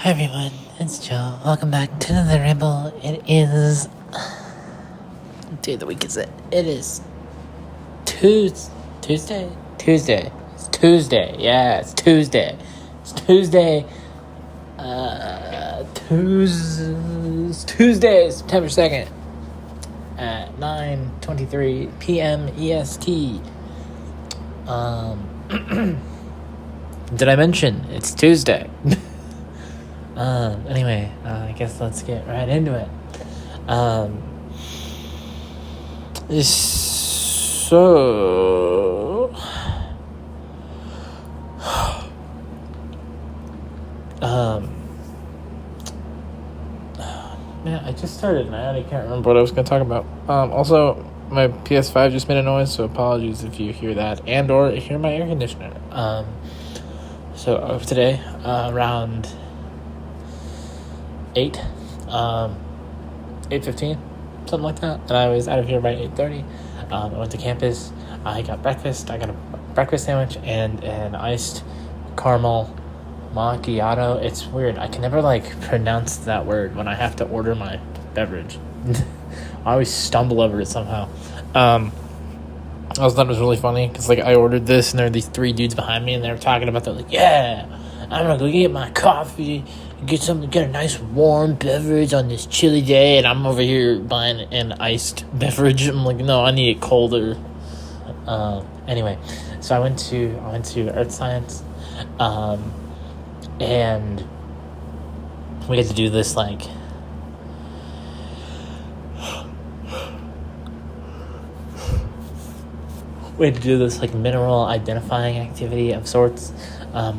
Hi everyone, it's Joe. Welcome back to another ramble. It is... What day of the week is it? It is Tuesday? Tuesday. It's Tuesday. Yeah, it's Tuesday. It's Tuesday. Tuesday, September 2nd at 9:23 p.m. EST. Did I mention it's Tuesday? Anyway, I guess let's get right into it. Man, I just started and I already can't remember what I was going to talk about. Also, my PS5 just made a noise, so apologies if you hear that and or hear my air conditioner. So today, around 8:15, something like that, and I was out of here by 8:30. I went to campus. I got breakfast. I got a breakfast sandwich and an iced caramel macchiato. It's weird. I can never pronounce that word when I have to order my beverage. I always stumble over it somehow. I thought it was really funny because I ordered this and there were these three dudes behind me and they were talking about that. Yeah, I'm gonna go get my coffee, get a nice warm beverage on this chilly day, and I'm over here buying an iced beverage. I'm like, no, I need it colder. Anyway, so I went to Earth Science, and we get to do this mineral identifying activity of sorts.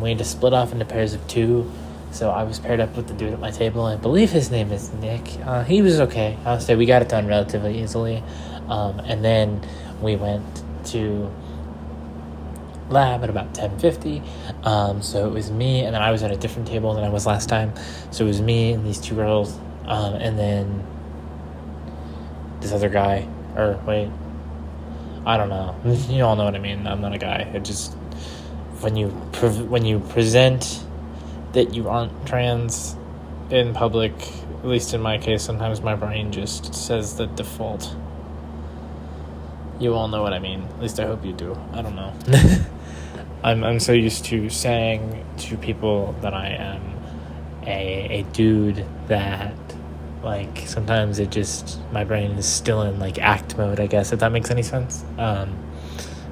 We had to split off into pairs of two. So I was paired up with the dude at my table. I believe his name is Nick. He was okay. I'll say we got it done relatively easily. And then we went to lab at about 10:50. So it was me, and then I was at a different table than I was last time. So it was me and these two girls, and then this other guy. Or wait, I don't know. You all know what I mean. I'm not a guy. It just when you present that you aren't trans in public, at least in my case, sometimes my brain just says the default. You all know what I mean. At least I hope you do. I don't know. I'm so used to saying to people that I am a dude that sometimes it just, my brain is still in act mode, I guess, if that makes any sense.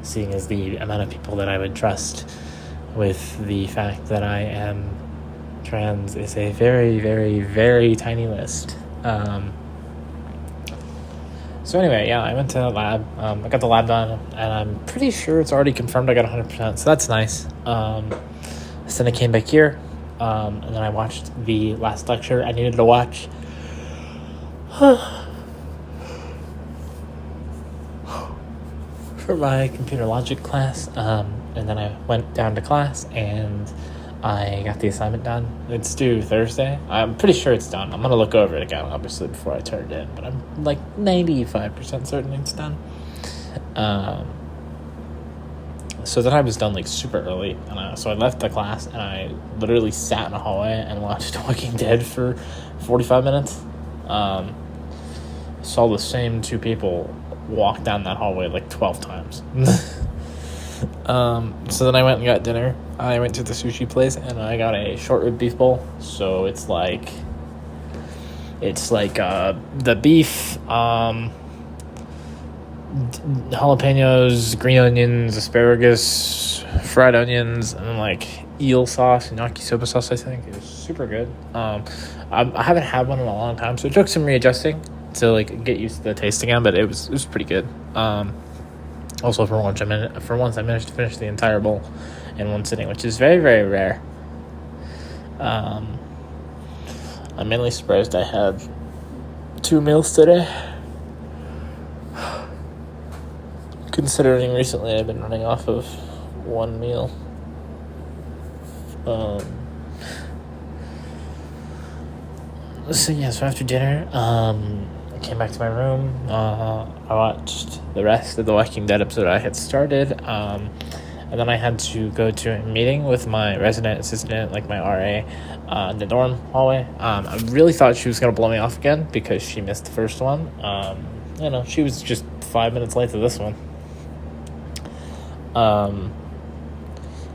Seeing as the amount of people that I would trust with the fact that I am trans is a very, very, very tiny list. So anyway, yeah, I went to the lab. I got the lab done, and I'm pretty sure it's already confirmed I got 100%, so that's nice. So then I came back here, and then I watched the last lecture I needed to watch. For my computer logic class, and then I went down to class and I got the assignment done. It's due Thursday. I'm pretty sure it's done. I'm gonna look over it again, obviously, before I turn it in, but I'm 95% certain it's done. So then I was done super early, and so I left the class and I literally sat in a hallway and watched Walking Dead for 45 minutes. Saw the same two people walk down that hallway 12 times. So then I went and got dinner. I went to the sushi place and I got a short rib beef bowl. So it's the beef, jalapenos, green onions, asparagus, fried onions, and then eel sauce and yakisoba sauce. I think it was super good. I haven't had one in a long time, so it took some readjusting to get used to the taste again, but it was pretty good. Also, for once I managed to finish the entire bowl in one sitting, which is very, very rare. I'm mainly surprised I had 2 meals today, considering recently I've been running off of 1 meal. So after dinner, I came back to my room. I watched the rest of the Walking Dead episode I had started, and then I had to go to a meeting with my resident assistant, like my RA, in the dorm hallway. I really thought she was going to blow me off again because she missed the first one. She was just 5 minutes late to this one.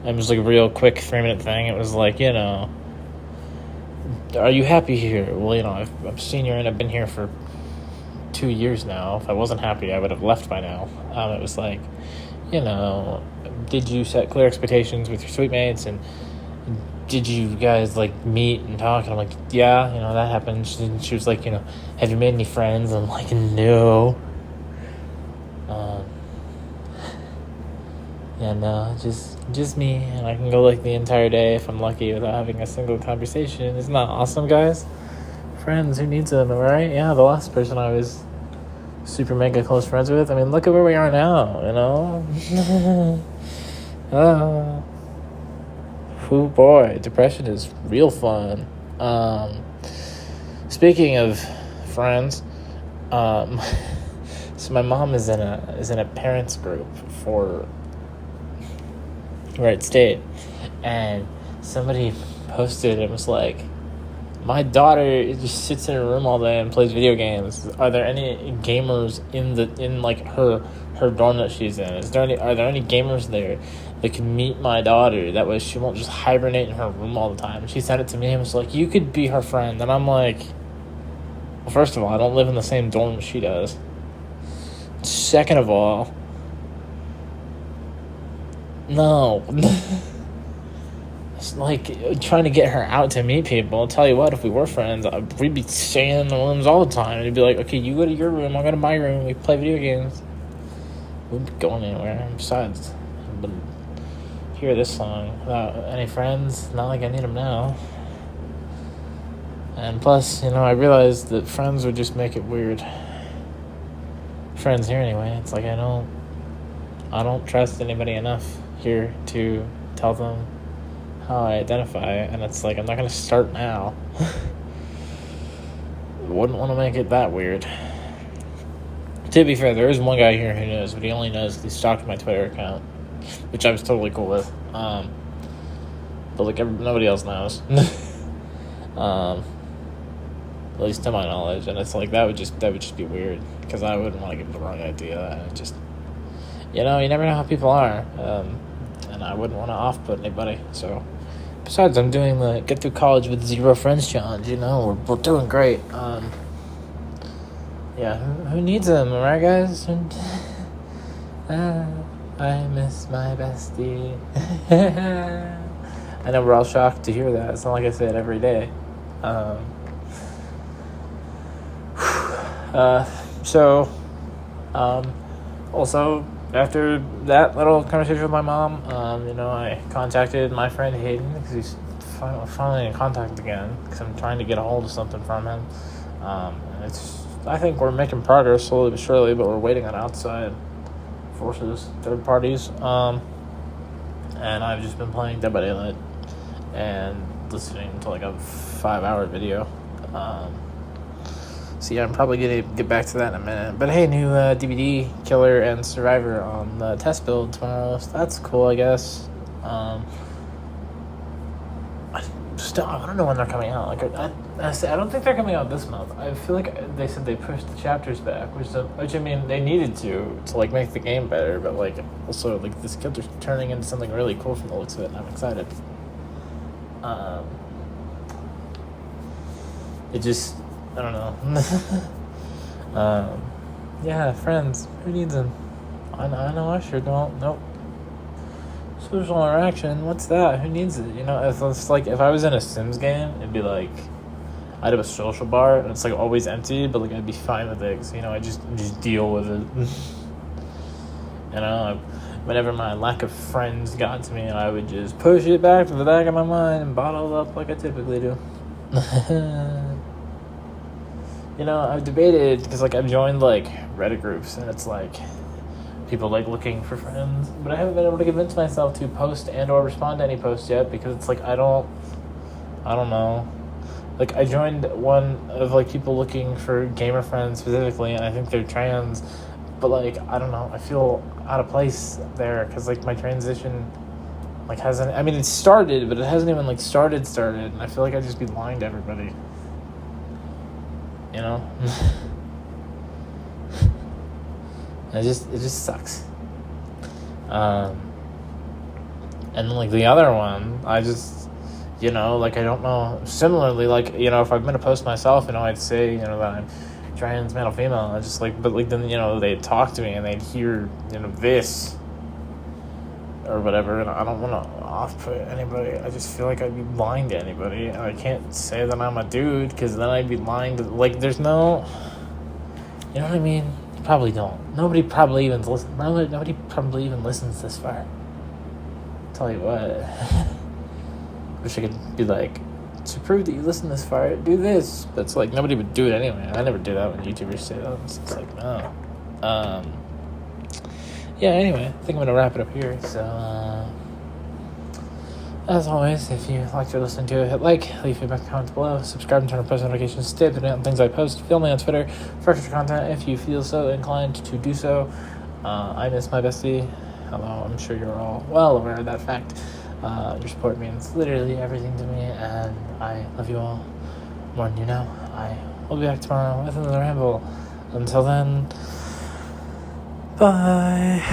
It was like a real quick 3-minute thing. It was like, are you happy here? Well, I'm senior and I've been here for 2 years now. If I wasn't happy, I would have left by now. It was like, did you set clear expectations with your suite mates, and did you guys like meet and talk? And I'm like, yeah, that happened. She was like, have you made any friends? I'm like, no. No, just me, and I can go like the entire day if I'm lucky without having a single conversation. Isn't that awesome, guys? Friends, who needs them, right? Yeah, the last person I was super mega close friends with. I mean, look at where we are now, Oh boy, depression is real fun. Speaking of friends, so my mom is in a parents group for Wright State, and somebody posted and was like, my daughter just sits in her room all day and plays video games. Are there any gamers in her dorm that she's in? Are there any gamers there that can meet my daughter? That way she won't just hibernate in her room all the time. And she sent it to me and was like, you could be her friend. And I'm like, well, first of all, I don't live in the same dorm as she does. Second of all, no. It's like trying to get her out to meet people. I'll tell you what, if we were friends, we'd be staying in the rooms all the time. It'd be like, okay, you go to your room, I'll go to my room, we play video games. We wouldn't be going anywhere. Besides, I wouldn't hear this song without any friends. Not like I need them now. And plus, I realized that friends would just make it weird. Friends here anyway. It's like I don't trust anybody enough here to tell them how I identify, and it's like I'm not gonna start now. Wouldn't want to make it that weird. To be fair, there is one guy here who knows, but he only knows he stalked my Twitter account, which I was totally cool with. But like nobody else knows. At least to my knowledge, and it's like that would just be weird because I wouldn't want to give the wrong idea. And it just, you never know how people are, and I wouldn't want to off-put anybody. So, besides, I'm doing the Get Through College with Zero Friends challenge. We're doing great. Yeah, who needs them, right, guys? I miss my bestie. I know we're all shocked to hear that. It's not like I say it every day. Also, after that little conversation with my mom, I contacted my friend Hayden because he's finally in contact again because I'm trying to get a hold of something from him. I think we're making progress slowly but surely, but we're waiting on outside forces, third parties. And I've just been playing Dead by Daylight and listening to like a 5-hour video. So yeah, I'm probably going to get back to that in a minute. But hey, new DVD Killer and Survivor on the test build tomorrow. So that's cool, I guess. I don't know when they're coming out. Like, I don't think they're coming out this month. I feel like they said they pushed the chapters back, which I mean, they needed to like make the game better. But like, also like this killer's turning into something really cool from the looks of it, and I'm excited. It just, I don't know. Yeah, friends. Who needs them? I know I sure don't. Nope. Social interaction. What's that? Who needs it? If it's like if I was in a Sims game, it'd be like I'd have a social bar and it's like always empty, but like I'd be fine with it. Cause, I just deal with it. Whenever my lack of friends got to me, I would just push it back to the back of my mind and bottle it up like I typically do. I've debated because like I've joined like Reddit groups and it's like people like looking for friends, but I haven't been able to convince myself to post and or respond to any posts yet because it's like I don't know. Like I joined one of like people looking for gamer friends specifically, and I think they're trans, but like I don't know, I feel out of place there because like my transition like hasn't. I mean, it started, but it hasn't even like started, and I feel like I just be lying to everybody. You know, it just sucks. And then like the other one, I just, like I don't know. Similarly, like if I'm gonna post myself, I'd say that I'm trans, male, female. I just like, but like then they'd talk to me and they'd hear this or whatever, and I don't want to off-put anybody. I just feel like I'd be lying to anybody, and I can't say that I'm a dude because then I'd be lying to like. There's no, you know what I mean? You probably don't. Nobody probably even listens this far. Tell you what. Wish I could be like, to prove that you listen this far, do this. But it's like nobody would do it anyway. I never do that when YouTubers say that. It's like no. Yeah, anyway, I think I'm going to wrap it up here. So, as always, if you liked or listened to it, hit like, leave feedback in the comments below, subscribe and turn on post notifications, stay up to date on things I post, follow me on Twitter for extra content if you feel so inclined to do so. I miss my bestie, although I'm sure you're all well aware of that fact. Your support means literally everything to me, and I love you all more than you know. I will be back tomorrow with another ramble. Until then, bye.